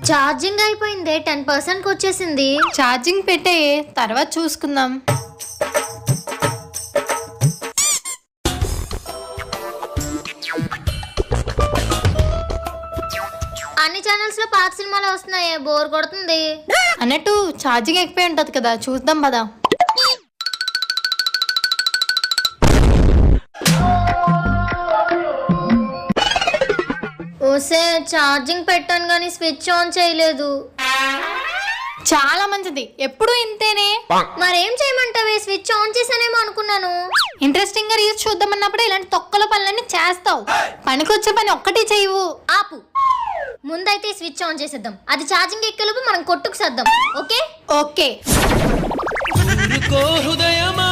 Charging అయిపోయింది, 10% వచ్చేసింది. Charging పెట్టే, తర్వాత చూసుకుందాం. అన్ని ఛానల్స్ లో పాత సినిమాలు వస్తున్నాయి, బోర్ కొడుతుంది. అన్నట్టు ఛార్జింగ్ ఎక్కువే ఉంటది కదా, చూద్దాం పదా. ఓసే ఛార్జింగ్ పెట్టాను కానీ స్విచ్ ఆన్ చేయలేదు. చాలా మంచిది, ఎప్పుడు ఇంతేనే. మరేం చేయమంటావే, స్విచ్ ఆన్ చేసానేమో అనుకున్నాను. ఇంట్రెస్టింగ్ గా రీల్స్ చూద్దామన్నప్పుడు ఇలాంటి తొక్కల పనులన్నీ చేస్తావు. పనికొచ్చే పని ఒక్కటి చేయవు. ఆపు, ముందైతే స్విచ్ ఆన్ చేసేద్దాం, అది ఛార్జింగ్ ఎక్కలోపు మనం కొట్టుకు సద్దాం. Okay okay. హృదయమా